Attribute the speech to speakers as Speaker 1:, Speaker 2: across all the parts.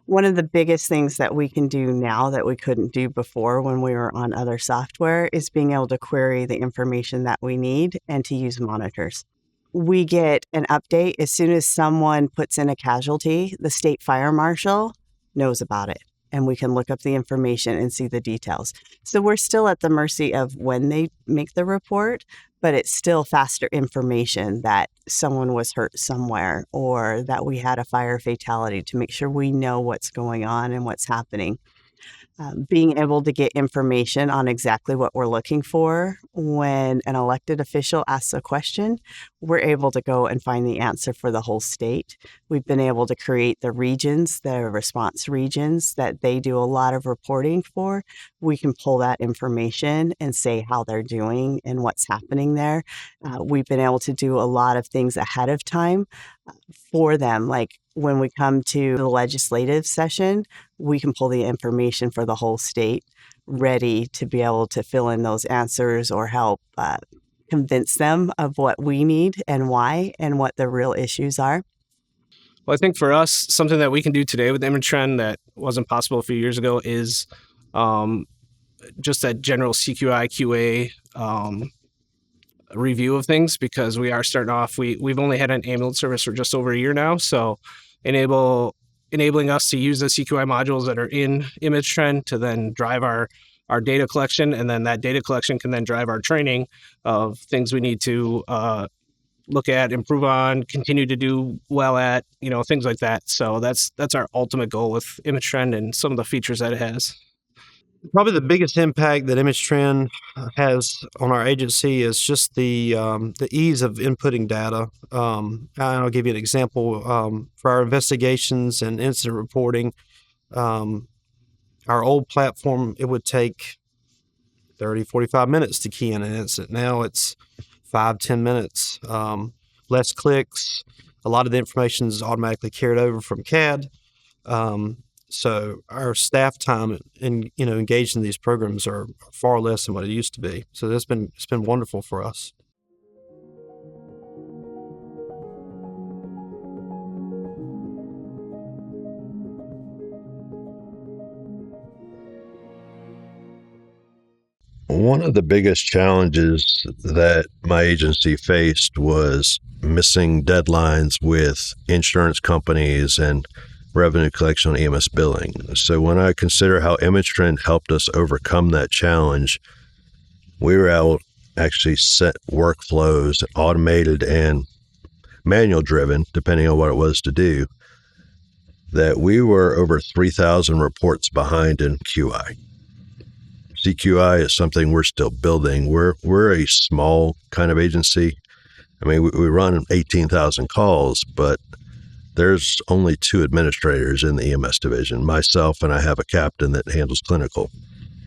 Speaker 1: One of the biggest things that we can do now that we couldn't do before when we were on other software is being able to query the information that we need and to use monitors. We get an update as soon as someone puts in a casualty, the state fire marshal knows about it, and we can look up the information and see the details. So we're still at the mercy of when they make the report, but it's still faster information that someone was hurt somewhere or that we had a fire fatality to make sure we know what's going on and what's happening. Being able to get information on exactly what we're looking for when an elected official asks a question, we're able to go and find the answer for the whole state. We've been able to create the regions, the response regions that they do a lot of reporting for. We can pull that information and say how they're doing and what's happening there. We've been able to do a lot of things ahead of time for them. Like when we come to the legislative session, we can pull the information for the whole state ready to be able to fill in those answers or help convince them of what we need and why and what the real issues are.
Speaker 2: Well, I think for us, something that we can do today with ImageTrend that wasn't possible a few years ago is just that general CQI, QA review of things, because we are starting off, we've only had an ambulance service for just over a year now. So enabling us to use the CQI modules that are in ImageTrend to then drive our data collection, and then that data collection can then drive our training of things we need to look at, improve on, continue to do well at, things like that. So that's our ultimate goal with ImageTrend and some of the features that it has.
Speaker 3: Probably the biggest impact that ImageTrend has on our agency is just the ease of inputting data. I'll give you an example. For our investigations and incident reporting, our old platform, it would take 30, 45 minutes to key in an incident. Now it's 5-10 minutes, less clicks. A lot of the information is automatically carried over from CAD. So our staff time and engaged in these programs are far less than what it used to be. So it's been wonderful for us.
Speaker 4: One of the biggest challenges that my agency faced was missing deadlines with insurance companies and revenue collection on EMS billing. So when I consider how ImageTrend helped us overcome that challenge, we were able to actually set workflows, automated and manual driven, depending on what it was to do, that we were over 3,000 reports behind in QI. CQI is something we're still building. We're a small kind of agency. I mean, we run 18,000 calls, but there's only 2 administrators in the EMS division, myself, and I have a captain that handles clinical.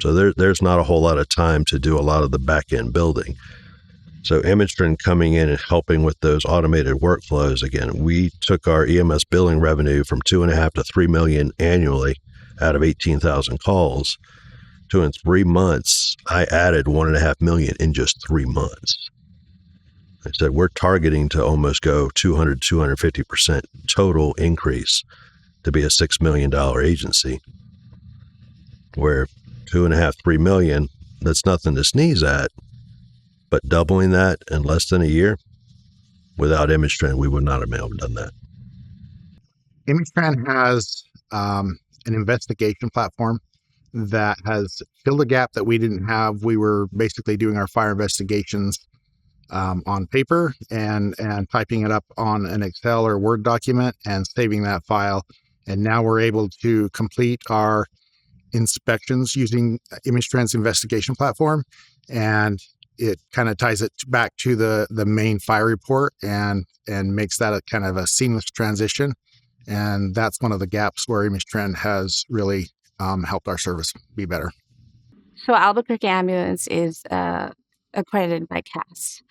Speaker 4: So there's not a whole lot of time to do a lot of the back-end building. So ImageTrend coming in and helping with those automated workflows, again, we took our EMS billing revenue from $2.5 to $3 million annually out of 18,000 calls to, in 3 months, I added $1.5 million in just 3 months. I said, we're targeting to almost go 250% total increase to be a $6 million agency, where 2.5, $3 million, that's nothing to sneeze at, but doubling that in less than a year, without ImageTrend, we would not have been able to done that.
Speaker 5: ImageTrend has an investigation platform that has filled a gap that we didn't have. We were basically doing our fire investigations on paper and typing it up on an Excel or Word document and saving that file. And now we're able to complete our inspections using ImageTrend's investigation platform. And it kind of ties it back to the main fire report and makes that a kind of a seamless transition. And that's one of the gaps where ImageTrend has really helped our service be better.
Speaker 6: So Albuquerque Ambulance is accredited by CAS.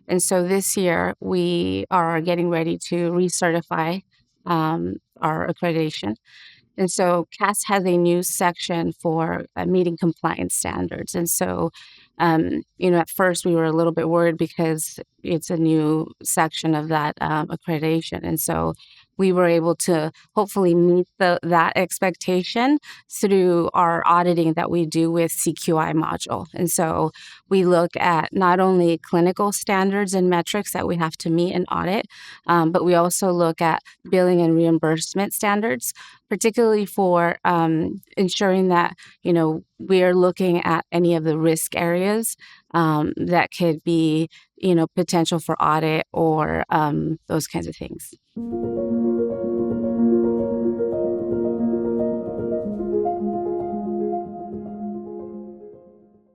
Speaker 6: And so this year we are getting ready to recertify our accreditation. And so CAS has a new section for meeting compliance standards. And so, at first we were a little bit worried because it's a new section of that accreditation. And so we were able to hopefully meet that expectation through our auditing that we do with CQI module. And so we look at not only clinical standards and metrics that we have to meet and audit, but we also look at billing and reimbursement standards, particularly for ensuring that, we are looking at any of the risk areas that could be, potential for audit or those kinds of things.